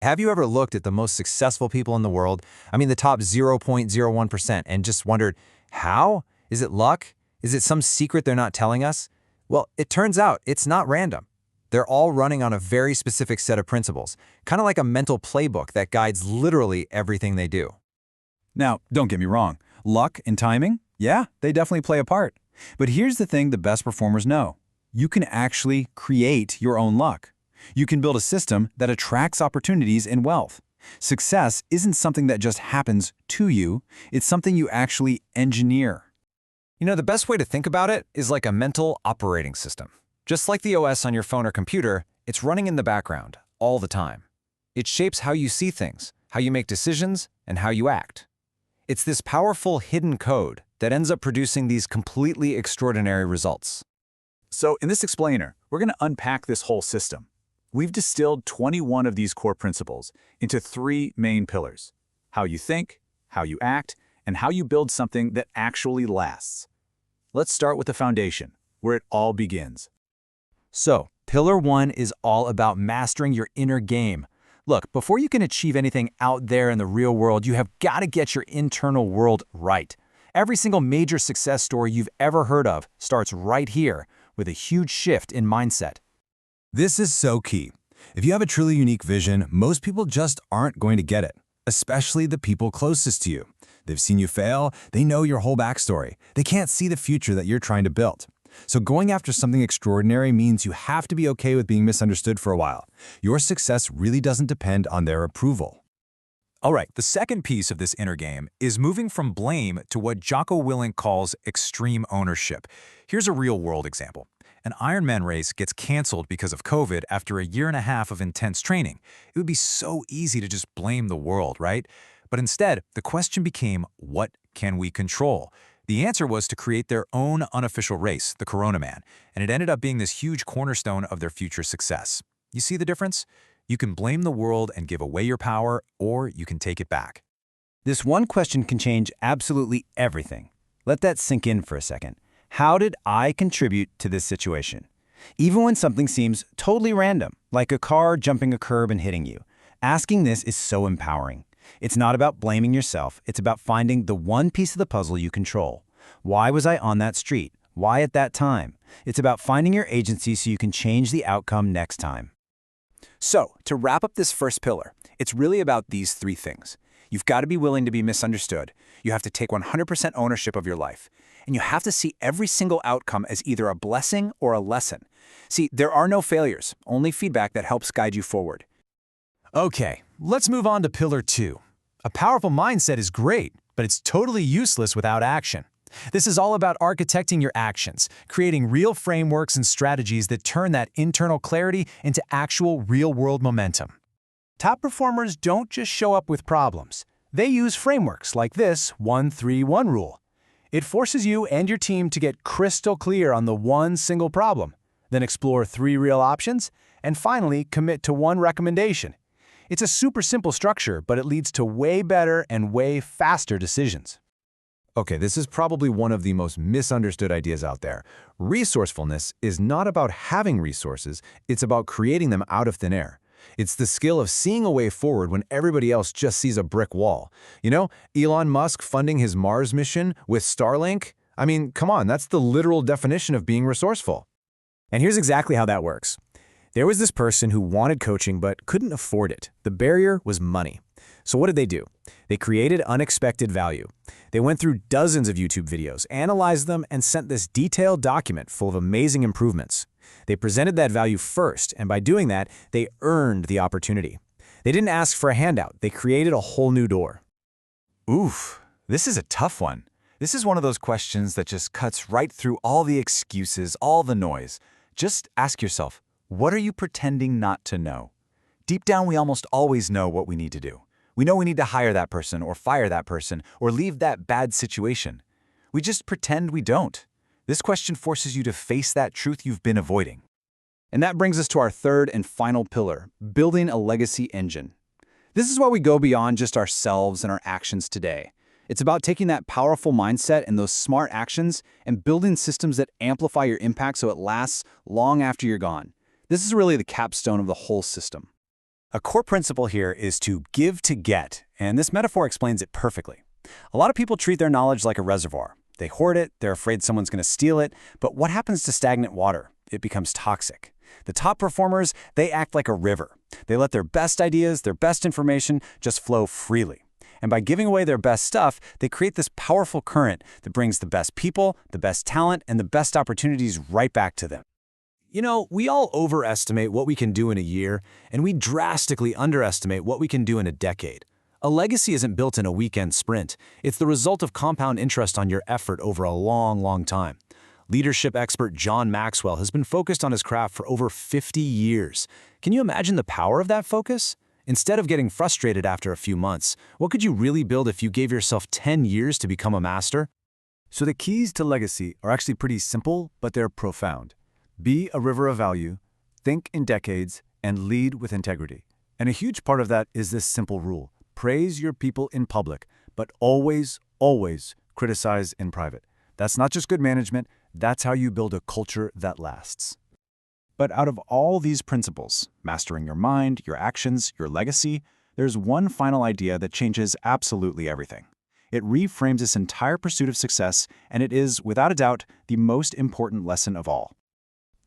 Have you ever looked at the most successful people in the world? I mean, the top 0.01%, and just wondered, how? Is it luck? Is it some secret they're not telling us? Well, it turns out it's not random. They're all running on a very specific set of principles, kind of like a mental playbook that guides literally everything they do. Now, don't get me wrong. Luck and timing, yeah, they definitely play a part. But here's the thing the best performers know. You can actually create your own luck. You can build a system that attracts opportunities and wealth. Success isn't something that just happens to you, it's something you actually engineer. You know, the best way to think about it is like a mental operating system. Just like the OS on your phone or computer, it's running in the background all the time. It shapes how you see things, how you make decisions, and how you act. It's this powerful hidden code that ends up producing these completely extraordinary results. So in this explainer, we're going to unpack this whole system. We've distilled 21 of these core principles into 3 main pillars: how you think, how you act, and how you build something that actually lasts. Let's start with the foundation, where it all begins. So, Pillar 1 is all about mastering your inner game. Look, before you can achieve anything out there in the real world, you have got to get your internal world right. Every single major success story you've ever heard of starts right here with a huge shift in mindset. This is so key. If you have a truly unique vision, most people just aren't going to get it, especially the people closest to you. They've seen you fail, they know your whole backstory. They can't see the future that you're trying to build. So going after something extraordinary means you have to be okay with being misunderstood for a while. Your success really doesn't depend on their approval. All right, the second piece of this inner game is moving from blame to what Jocko Willink calls extreme ownership. Here's a real-world example. An Ironman race gets canceled because of COVID after a year and a half of intense training. It would be so easy to just blame the world, right? But instead, the question became, what can we control? The answer was to create their own unofficial race, the Corona Man, and it ended up being this huge cornerstone of their future success. You see the difference? You can blame the world and give away your power, or you can take it back. This one question can change absolutely everything. Let that sink in for a second. How did I contribute to this situation? Even when something seems totally random, like a car jumping a curb and hitting you, asking this is so empowering. It's not about blaming yourself, it's about finding the one piece of the puzzle you control. Why was I on that street? Why at that time? It's about finding your agency so you can change the outcome next time. So, to wrap up this first pillar, it's really about these 3 things. You've got to be willing to be misunderstood. You have to take 100% ownership of your life. And you have to see every single outcome as either a blessing or a lesson. See, there are no failures, only feedback that helps guide you forward. Okay, let's move on to Pillar 2. A powerful mindset is great, but it's totally useless without action. This is all about architecting your actions, creating real frameworks and strategies that turn that internal clarity into actual real-world momentum. Top performers don't just show up with problems. They use frameworks like this 1-3-1 rule. It forces you and your team to get crystal clear on the one single problem, then explore 3 real options, and finally commit to 1 recommendation. It's a super simple structure, but it leads to way better and way faster decisions. Okay, this is probably one of the most misunderstood ideas out there. Resourcefulness is not about having resources, it's about creating them out of thin air. It's the skill of seeing a way forward when everybody else just sees a brick wall. You know, Elon Musk funding his Mars mission with Starlink? I mean, come on, that's the literal definition of being resourceful. And here's exactly how that works. There was this person who wanted coaching but couldn't afford it. The barrier was money. So what did they do? They created unexpected value. They went through dozens of YouTube videos, analyzed them, and sent this detailed document full of amazing improvements. They presented that value first, and by doing that, they earned the opportunity. They didn't ask for a handout. They created a whole new door. Oof, this is a tough one. This is one of those questions that just cuts right through all the excuses, all the noise. Just ask yourself, what are you pretending not to know? Deep down, we almost always know what we need to do. We know we need to hire that person or fire that person or leave that bad situation. We just pretend we don't. This question forces you to face that truth you've been avoiding. And that brings us to our third and final pillar, building a legacy engine. This is why we go beyond just ourselves and our actions today. It's about taking that powerful mindset and those smart actions and building systems that amplify your impact so it lasts long after you're gone. This is really the capstone of the whole system. A core principle here is to give to get, and this metaphor explains it perfectly. A lot of people treat their knowledge like a reservoir. They hoard it, they're afraid someone's going to steal it, but what happens to stagnant water? It becomes toxic. The top performers, they act like a river. They let their best ideas, their best information just flow freely. And by giving away their best stuff, they create this powerful current that brings the best people, the best talent, and the best opportunities right back to them. You know, we all overestimate what we can do in a year, and we drastically underestimate what we can do in a decade. A legacy isn't built in a weekend sprint. It's the result of compound interest on your effort over a long, long time. Leadership expert John Maxwell has been focused on his craft for over 50 years. Can you imagine the power of that focus? Instead of getting frustrated after a few months, what could you really build if you gave yourself 10 years to become a master? So the keys to legacy are actually pretty simple, but they're profound. Be a river of value, think in decades, and lead with integrity. And a huge part of that is this simple rule. Praise your people in public, but always, always criticize in private. That's not just good management, that's how you build a culture that lasts. But out of all these principles, mastering your mind, your actions, your legacy, there's one final idea that changes absolutely everything. It reframes this entire pursuit of success, and it is, without a doubt, the most important lesson of all.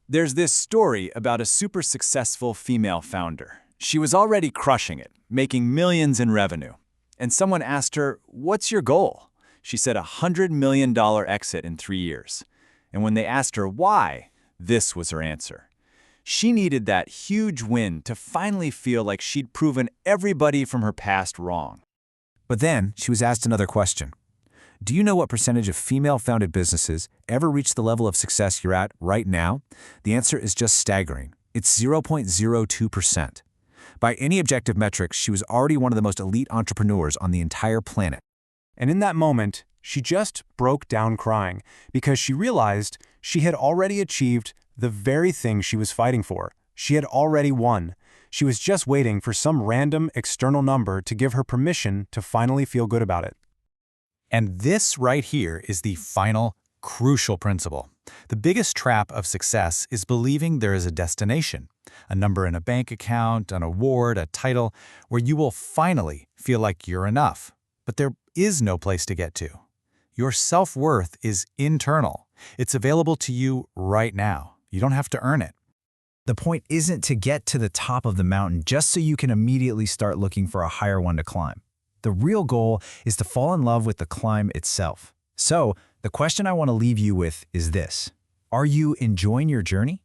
There's this story about a super successful female founder. She was already crushing it, making millions in revenue. And someone asked her, "What's your goal?" She said $100 million exit in 3 years. And when they asked her why, this was her answer. She needed that huge win to finally feel like she'd proven everybody from her past wrong. But then she was asked another question. Do you know what percentage of female-founded businesses ever reach the level of success you're at right now? The answer is just staggering. It's 0.02%. By any objective metric, she was already one of the most elite entrepreneurs on the entire planet. And in that moment, she just broke down crying because she realized she had already achieved the very thing she was fighting for. She had already won. She was just waiting for some random external number to give her permission to finally feel good about it. And this right here is the final, crucial principle. The biggest trap of success is believing there is a destination, a number in a bank account, an award, a title, where you will finally feel like you're enough. But there is no place to get to. Your self-worth is internal. It's available to you right now. You don't have to earn it. The point isn't to get to the top of the mountain just so you can immediately start looking for a higher one to climb. The real goal is to fall in love with the climb itself. So, the question I want to leave you with is this. Are you enjoying your journey?